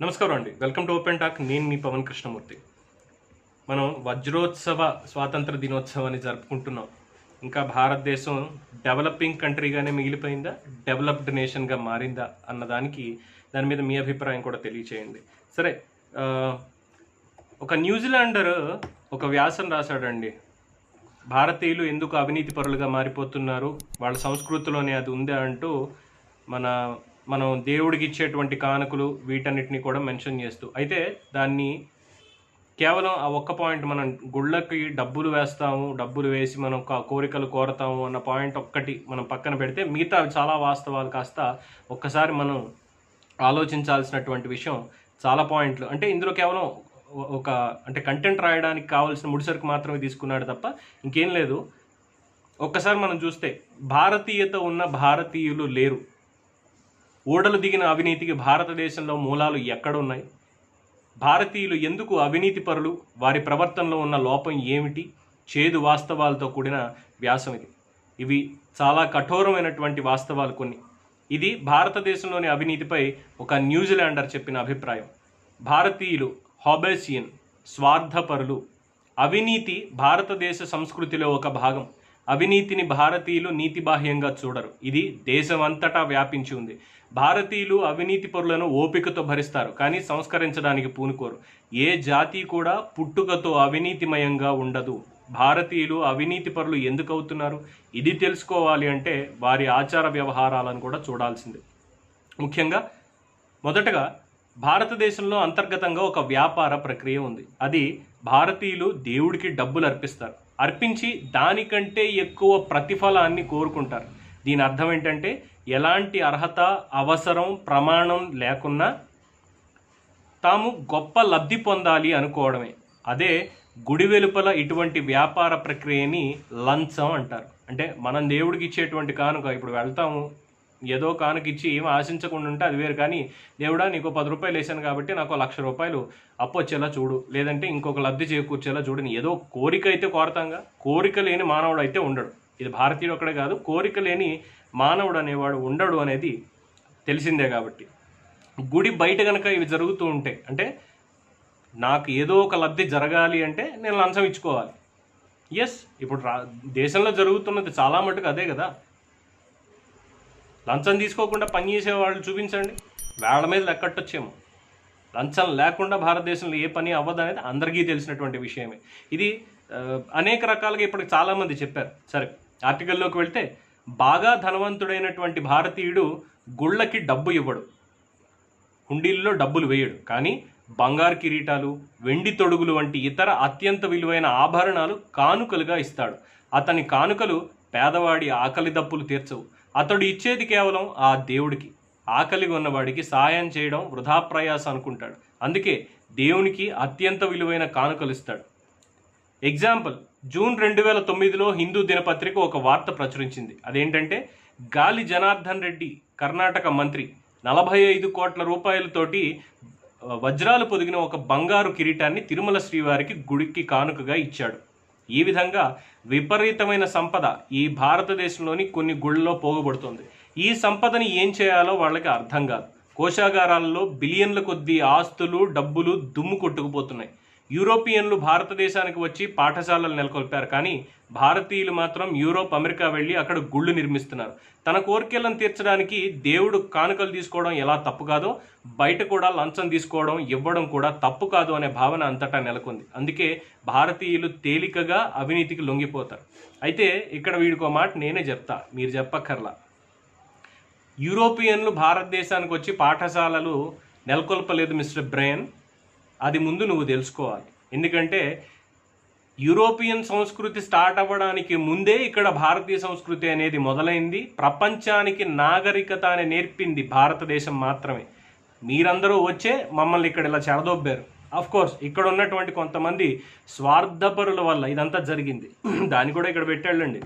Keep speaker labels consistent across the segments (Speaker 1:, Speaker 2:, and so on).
Speaker 1: నమస్కారం అండి. Welcome to open talk. నేను మీ పవన్ కృష్ణమూర్తి. మనం వజ్రోత్సవ స్వాతంత్ర దినోత్సవాన్ని జరుపుకుంటున్నాం. ఇంకా భారతదేశం డెవలపింగ్ కంట్రీగానే మిగిలిపోయిందా, డెవలప్డ్ నేషన్గా మారిందా అన్నదానికి దాని మీద మీ అభిప్రాయం కూడా తెలియచేయండి. సరే, ఒక న్యూజిలాండర్ ఒక వ్యాసం రాశాడండి. భారతీయులు ఎందుకు అవినీతి పరులుగా మారిపోతున్నారు, వాళ్ళ సంస్కృతిలోనే అది ఉందా అంటూ మనం దేవుడికి ఇచ్చేటువంటి కానుకలు వీటన్నిటిని కూడా మెన్షన్ చేస్తూ, అయితే దాన్ని కేవలం ఆ ఒక్క పాయింట్, మనం గుళ్ళకి డబ్బులు వేస్తాము, డబ్బులు వేసి మనం కోరికలు కోరతాము అన్న పాయింట్ ఒక్కటి మనం పక్కన పెడితే మిగతా చాలా వాస్తవాలు కాస్త ఒక్కసారి మనం ఆలోచించాల్సినటువంటి విషయం. చాలా పాయింట్లు అంటే ఇందులో కేవలం అంటే కంటెంట్ రాయడానికి కావాల్సిన ముడిసరికి మాత్రమే తీసుకున్నాడు తప్ప ఇంకేం లేదు. ఒక్కసారి మనం చూస్తే భారతీయత ఉన్న భారతీయులు లేరు. ఓడలు దిగిన అవినీతికి భారతదేశంలో మూలాలు ఎక్కడున్నాయి? భారతీయులు ఎందుకు అవినీతి పరులు? వారి ప్రవర్తనలో ఉన్న లోపం ఏమిటి? చేదు వాస్తవాలతో కూడిన వ్యాసం ఇది. ఇవి చాలా కఠోరమైనటువంటి వాస్తవాలు కొన్ని. ఇది భారతదేశంలోని అవినీతిపై ఒక న్యూజిలాండర్ చెప్పిన అభిప్రాయం. భారతీయులు హాబెసియన్, స్వార్థపరులు. అవినీతి భారతదేశ సంస్కృతిలో ఒక భాగం. అవినీతిని భారతీయులు నీతిబాహ్యంగా చూడరు. ఇది దేశమంతటా వ్యాపించి ఉంది. భారతీయులు అవినీతి పరులను ఓపికతో భరిస్తారు, కానీ సంస్కరించడానికి పూనుకోరు. ఏ జాతి కూడా పుట్టుకతో అవినీతిమయంగా ఉండదు. భారతీయులు అవినీతి పరులు ఎందుకు అవుతున్నారు? ఇది తెలుసుకోవాలి అంటే వారి ఆచార వ్యవహారాలను కూడా చూడాల్సిందే. ముఖ్యంగా మొదటగా భారతదేశంలో అంతర్గతంగా ఒక వ్యాపార ప్రక్రియ ఉంది. అది భారతీయులు దేవుడికి డబ్బులు అర్పిస్తారు. అర్పించి దానికంటే ఎక్కువ ప్రతిఫలాన్ని కోరుకుంటారు. దీని అర్థం ఏంటంటే ఎలాంటి అర్హత, అవసరం, ప్రమాణం లేకున్నా తాము గొప్ప లబ్ధి పొందాలి అనుకోవడమే. అదే గుడి వెలుపల ఇటువంటి వ్యాపార ప్రక్రియని లంచం అంటారు. అంటే మనం దేవుడికి ఇచ్చేటువంటి కానుక, ఇప్పుడు వెళ్తాము ఏదో కానుక ఇచ్చి ఏం ఆశించకుండా ఉంటే అది వేరు, కానీ దేవుడా నీకు 10 రూపాయలు వేసాను కాబట్టి నాకు 1,00,000 రూపాయలు అప్పు వచ్చేలా చూడు, లేదంటే ఇంకొక లబ్ధి చేకూర్చేలా చూడని ఏదో కోరిక అయితే కోరతాంగా. కోరిక లేని మానవుడు అయితే ఉండడు. ఇది భారతీయుడు ఒక్కడే కాదు, కోరిక లేని మానవుడు అనేవాడు ఉండడు అనేది తెలిసిందే. కాబట్టి గుడి బయట కనుక ఇవి జరుగుతూ ఉంటే, అంటే నాకు ఏదో ఒక లబ్ధి జరగాలి అంటే నేను లంచం ఇచ్చుకోవాలి. ఎస్, ఇప్పుడు దేశంలో జరుగుతున్నది చాలా మటుకు అదే కదా. లంచం తీసుకోకుండా పనిచేసే వాళ్ళు చూపించండి, వేళ్ల మీద లెక్కట్టొచ్చేమో. లంచం లేకుండా భారతదేశంలో ఏ పని అవ్వదు అనేది అందరికీ తెలిసినటువంటి విషయమే. ఇది అనేక రకాలుగా ఇప్పటికి చాలామంది చెప్పారు. సరే, ఆర్టికల్లోకి వెళ్తే, బాగా ధనవంతుడైనటువంటి భారతీయుడు గుళ్ళకి డబ్బు ఇవ్వడు, హుండీల్లో డబ్బులు వేయడు, కానీ బంగారు కిరీటాలు, వెండి తొడుగులు వంటి ఇతర అత్యంత విలువైన ఆభరణాలు కానుకలుగా ఇస్తాడు. అతని కానుకలు పేదవాడి ఆకలి దప్పులు తీర్చవు. అతడు ఇచ్చేది కేవలం ఆ దేవుడికి. ఆకలిగా ఉన్నవాడికి సాయం చేయడం వృధా ప్రయాస అనుకుంటాడు. అందుకే దేవునికి అత్యంత విలువైన కానుకలు ఇస్తాడు. ఎగ్జాంపుల్, జూన్ 2009లో హిందూ దినపత్రిక ఒక వార్త ప్రచురించింది. అదేంటంటే, గాలి జనార్దన్ రెడ్డి కర్ణాటక మంత్రి 45 కోట్ల రూపాయలతోటి వజ్రాలు పొదిగిన ఒక బంగారు కిరీటాన్ని తిరుమల శ్రీవారికి గుడికి కానుకగా ఇచ్చాడు. ఈ విధంగా విపరీతమైన సంపద ఈ భారతదేశంలోని కొన్ని గుళ్ళలో పోగబడుతుంది. ఈ సంపదని ఏం చేయాలో వాళ్ళకి అర్థం కాదు. కోశాగారాలలో బిలియన్ల కొద్దీ ఆస్తులు, డబ్బులు దుమ్ము కొట్టుకుపోతున్నాయి. యూరోపియన్లు భారతదేశానికి వచ్చి పాఠశాలలు నెలకొల్పారు, కానీ భారతీయులు మాత్రం యూరోప్, అమెరికా వెళ్ళి అక్కడ గుళ్ళు నిర్మిస్తున్నారు. తన కోరికలను తీర్చడానికి దేవుడు కానుకలు తీసుకోవడం ఎలా తప్పు కాదో, బయట కూడా లంచం తీసుకోవడం, ఇవ్వడం కూడా తప్పు కాదు అనే భావన అంతటా నెలకొంది. అందుకే భారతీయులు తేలికగా అవినీతికి లొంగిపోతారు. అయితే ఇక్కడ వీడికో మాట నేనే చెప్తా, మీరు చెప్పక్కర్లా. యూరోపియన్లు భారతదేశానికి వచ్చి పాఠశాలలు నెలకొల్పలేదు మిస్టర్ బ్రెయిన్. అది ముందు నువ్వు తెలుసుకోవాలి. ఎందుకంటే యూరోపియన్ సంస్కృతి స్టార్ట్ అవ్వడానికి ముందే ఇక్కడ భారతీయ సంస్కృతి అనేది మొదలైంది. ప్రపంచానికి నాగరికత అని నేర్పింది భారతదేశం మాత్రమే. మీరందరూ వచ్చే మమ్మల్ని ఇక్కడ ఇలా చెడదొబ్బారు. కోర్స్ ఇక్కడ ఉన్నటువంటి కొంతమంది స్వార్థపరుల వల్ల ఇదంతా జరిగింది. దాన్ని కూడా ఇక్కడ పెట్టాళ్ళండి.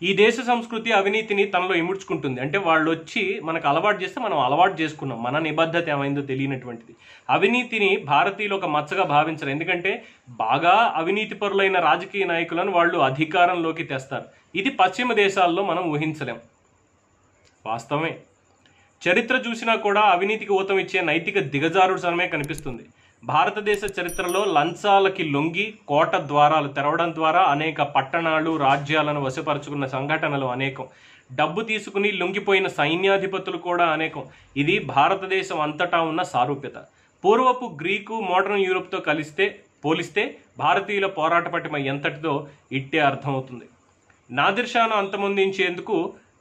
Speaker 1: ఈ దేశ సంస్కృతి అవినీతిని తనలో ఇముడ్చుకుంటుంది. అంటే వాళ్ళు వచ్చి మనకు అలవాటు చేస్తే మనం అలవాటు చేసుకున్నాం. మన నిబద్ధత ఏమైందో తెలియనటువంటిది. అవినీతిని భారతీయులు ఒక మచ్చగా భావించరు. ఎందుకంటే బాగా అవినీతి పరులైన రాజకీయ నాయకులను వాళ్ళు అధికారంలోకి తెస్తారు. ఇది పశ్చిమ దేశాల్లో మనం ఊహించలేం. వాస్తవమే. చరిత్ర చూసినా కూడా అవినీతికి ఊతం ఇచ్చే నైతిక దిగజారుడుతనమే కనిపిస్తుంది. భారతదేశ చరిత్రలో లంచాలకి లొంగి కోట ద్వారాలు తెరవడం ద్వారా అనేక పట్టణాలు, రాజ్యాలను వశపరుచుకున్న సంఘటనలు అనేకం. డబ్బు తీసుకుని లొంగిపోయిన సైన్యాధిపతులు కూడా అనేకం. ఇది భారతదేశం అంతటా ఉన్న సారూప్యత. పూర్వపు గ్రీకు, మోడర్న్ యూరోప్తో పోలిస్తే భారతీయుల పోరాట పటిమ ఎంతటిదో ఇట్టే అర్థమవుతుంది. నాదిర్ షాను అంతమొందించేందుకు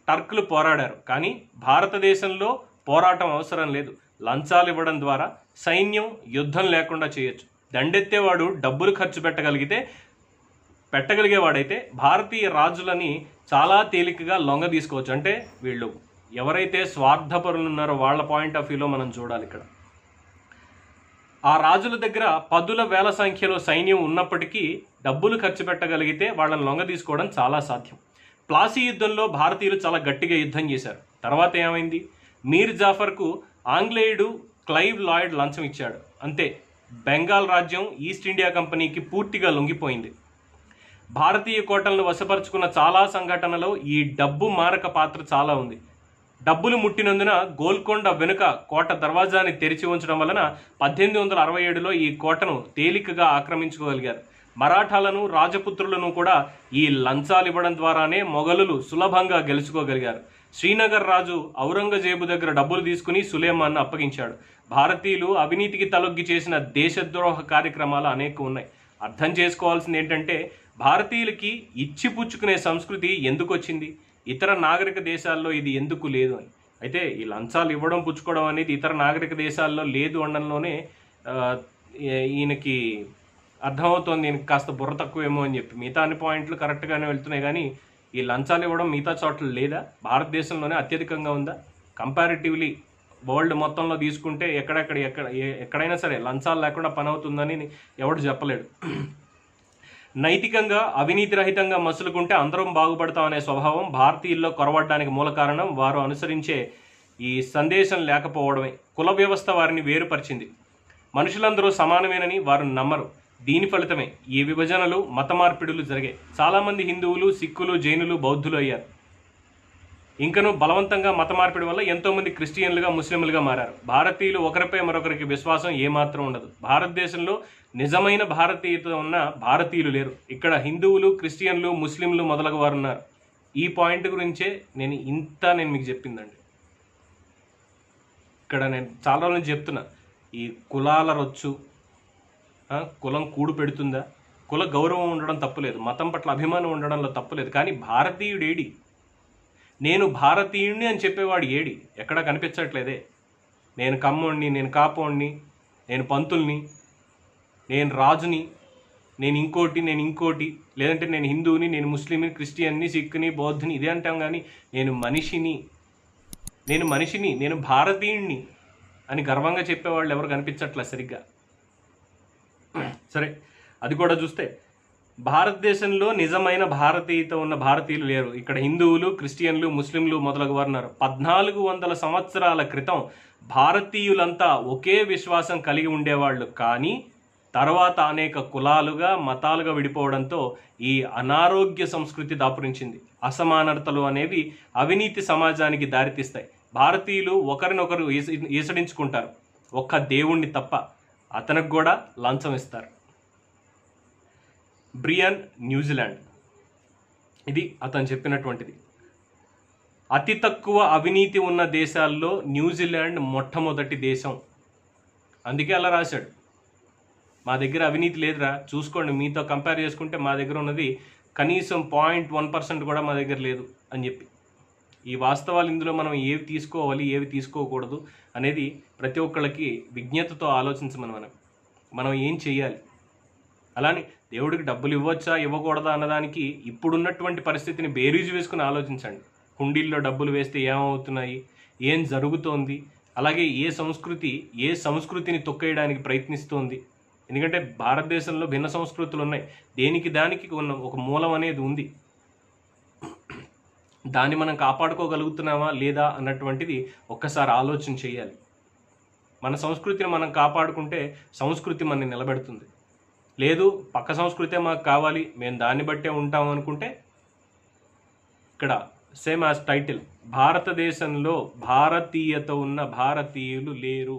Speaker 1: టర్కులు పోరాడారు, కానీ భారతదేశంలో పోరాటం అవసరం లేదు. లంచాలు ఇవ్వడం ద్వారా సైన్యం యుద్ధం లేకుండా చేయొచ్చు. దండెత్తేవాడు డబ్బులు ఖర్చు పెట్టగలిగేవాడైతే భారతీయ రాజులని చాలా తేలికగా లొంగ తీసుకోవచ్చు. అంటే వీళ్ళు ఎవరైతే స్వార్థపరులు ఉన్నారో వాళ్ళ పాయింట్ ఆఫ్ వ్యూలో మనం చూడాలి ఇక్కడ. ఆ రాజుల దగ్గర పదుల వేల సంఖ్యలో సైన్యం ఉన్నప్పటికీ డబ్బులు ఖర్చు పెట్టగలిగితే వాళ్ళని లొంగ తీసుకోవడం చాలా సాధ్యం. ప్లాసీ యుద్ధంలో భారతీయులు చాలా గట్టిగా యుద్ధం చేశారు. తర్వాత ఏమైంది? మీర్ జాఫర్కు ఆంగ్లేయుడు క్లైవ్ లాయిడ్ లంచం ఇచ్చాడు. అంతే, బెంగాల్ రాజ్యం ఈస్ట్ ఇండియా కంపెనీకి పూర్తిగా లొంగిపోయింది. భారతీయ కోటలను వశపరుచుకున్న చాలా సంఘటనలో ఈ డబ్బు మారక పాత్ర చాలా ఉంది. డబ్బులు ముట్టినందున గోల్కొండ వెనుక కోట దర్వాజాని తెరిచి ఉంచడం వలన 1867లో ఈ కోటను తేలికగా ఆక్రమించుకోగలిగారు. మరాఠాలను, రాజపుత్రులను కూడా ఈ లంచాలు ఇవ్వడం ద్వారానే మొఘలులు సులభంగా గెలుచుకోగలిగారు. శ్రీనగర్ రాజు ఔరంగజేబు దగ్గర డబ్బులు తీసుకుని సులేమాన్ను అప్పగించాడు. భారతీయులు అవినీతికి తలొగ్గి చేసిన దేశద్రోహ కార్యక్రమాలు అనేక ఉన్నాయి. అర్థం చేసుకోవాల్సింది ఏంటంటే, భారతీయులకి ఇచ్చిపుచ్చుకునే సంస్కృతి ఎందుకు వచ్చింది, ఇతర నాగరిక దేశాల్లో ఇది ఎందుకు లేదు అని. అయితే ఈ లంచాలు ఇవ్వడం, పుచ్చుకోవడం అనేది ఇతర నాగరిక దేశాల్లో లేదు అనడంలోనే ఈయనకి అర్థమవుతోంది, ఈయనకి కాస్త బుర్ర తక్కువేమో అని చెప్పి. మిగతా అన్ని పాయింట్లు కరెక్ట్గానే వెళ్తున్నాయి, కానీ ఈ లంచాలు ఇవ్వడం మిగతా చోట్ల లేదా, భారతదేశంలోనే అత్యధికంగా ఉందా? కంపారిటివ్లీ వరల్డ్ మొత్తంలో తీసుకుంటే ఎక్కడైనా సరే లంచాలు లేకుండా పని అవుతుందని ఎవడు చెప్పలేడు. నైతికంగా అవినీతి రహితంగా మసులుకుంటే అందరం బాగుపడతాం అనే స్వభావం భారతీయుల్లో కొరవడ్డానికి మూల కారణం వారు అనుసరించే ఈ సందేశం లేకపోవడమే. కుల వ్యవస్థ వారిని వేరుపరిచింది. మనుషులందరూ సమానమేనని వారు నమ్మరు. దీని ఫలితమే ఈ విభజనలు, మత మార్పిడులు జరిగాయి. చాలామంది హిందువులు, సిక్కులు, జైనులు, బౌద్ధులు అయ్యారు. ఇంకను బలవంతంగా మత మార్పిడి వల్ల ఎంతోమంది క్రిస్టియన్లుగా, ముస్లింలుగా మారారు. భారతీయులు ఒకరిపై మరొకరికి విశ్వాసం ఏమాత్రం ఉండదు. భారతదేశంలో నిజమైన భారతీయత ఉన్న భారతీయులు లేరు. ఇక్కడ హిందువులు, క్రిస్టియన్లు, ముస్లింలు మొదలగు వారు ఉన్నారు. ఈ పాయింట్ గురించే నేను మీకు చెప్పిందండి. ఇక్కడ నేను చాలా రోజుల నుంచి చెప్తున్నా, ఈ కులాల రొచ్చు, కులం కూడు పెడుతుందా? కుల గౌరవం ఉండడం తప్పులేదు, మతం పట్ల అభిమానం ఉండడంలో తప్పులేదు, కానీ భారతీయుడు ఏడి? నేను భారతీయుడిని అని చెప్పేవాడు ఏడి? ఎక్కడా కనిపించట్లేదే. నేను కమ్మోడిని, నేను కాపోడిని, నేను పంతుల్ని, నేను రాజుని, నేను ఇంకోటి, లేదంటే నేను హిందువుని, నేను ముస్లింని, క్రిస్టియన్ని, సిక్కుని, బౌద్ధుని ఇదే అంటాం, కానీ నేను మనిషిని, నేను భారతీయుడిని అని గర్వంగా చెప్పేవాళ్ళు ఎవరు కనిపించట్లే సరిగ్గా. సరే, అది కూడా చూస్తే భారతదేశంలో నిజమైన భారతీయత ఉన్న భారతీయులు లేరు. ఇక్కడ హిందువులు, క్రిస్టియన్లు, ముస్లింలు మొదలగు వారు ఉన్నారు. 1400 సంవత్సరాల క్రితం భారతీయులంతా ఒకే విశ్వాసం కలిగి ఉండేవాళ్ళు, కానీ తర్వాత అనేక కులాలుగా, మతాలుగా విడిపోవడంతో ఈ అనారోగ్య సంస్కృతి దాపురించింది. అసమానతలు అనేవి అవినీతి సమాజానికి దారితీస్తాయి. భారతీయులు ఒకరినొకరు ఈసడించుకుంటారు, ఒక్క దేవుణ్ణి తప్ప. అతనికి కూడా లంచం ఇస్తారు. బ్రియన్, న్యూజిలాండ్, ఇది అతను చెప్పినటువంటిది. అతి తక్కువ అవినీతి ఉన్న దేశాల్లో న్యూజిలాండ్ మొట్టమొదటి దేశం. అందుకే అలా రాశాడు. మా దగ్గర అవినీతి లేదురా, చూసుకోండి, మీతో కంపేర్ చేసుకుంటే మా దగ్గర ఉన్నది కనీసం 0.1% కూడా మా దగ్గర లేదు అని చెప్పి. ఈ వాస్తవాలు ఇందులో మనం ఏవి తీసుకోవాలి, ఏవి తీసుకోకూడదు అనేది ప్రతి ఒక్కళ్ళకి విజ్ఞతతో ఆలోచించమని మనం ఏం చెయ్యాలి. అలానే దేవుడికి డబ్బులు ఇవ్వచ్చా, ఇవ్వకూడదా అన్నదానికి ఇప్పుడున్నటువంటి పరిస్థితిని బేరీజు వేసుకుని ఆలోచించండి. హుండీల్లో డబ్బులు వేస్తే ఏమవుతున్నాయి, ఏం జరుగుతోంది, అలాగే ఏ సంస్కృతిని తొక్కేయడానికి ప్రయత్నిస్తోంది. ఎందుకంటే భారతదేశంలో భిన్న సంస్కృతులు ఉన్నాయి, దేనికి దానికి ఒక మూలం అనేది ఉంది. దాన్ని మనం కాపాడుకోగలుగుతున్నామా లేదా అన్నటువంటిది ఒక్కసారి ఆలోచన చేయాలి. మన సంస్కృతిని మనం కాపాడుకుంటే సంస్కృతి మనని నిలబెడుతుంది. లేదు పక్క సంస్కృతే మాకు కావాలి, మేము దాన్ని బట్టే ఉంటాం అనుకుంటే ఇక్కడ సేమ్ యాజ్ టైటిల్, భారతదేశంలో భారతీయత ఉన్న భారతీయులు లేరు.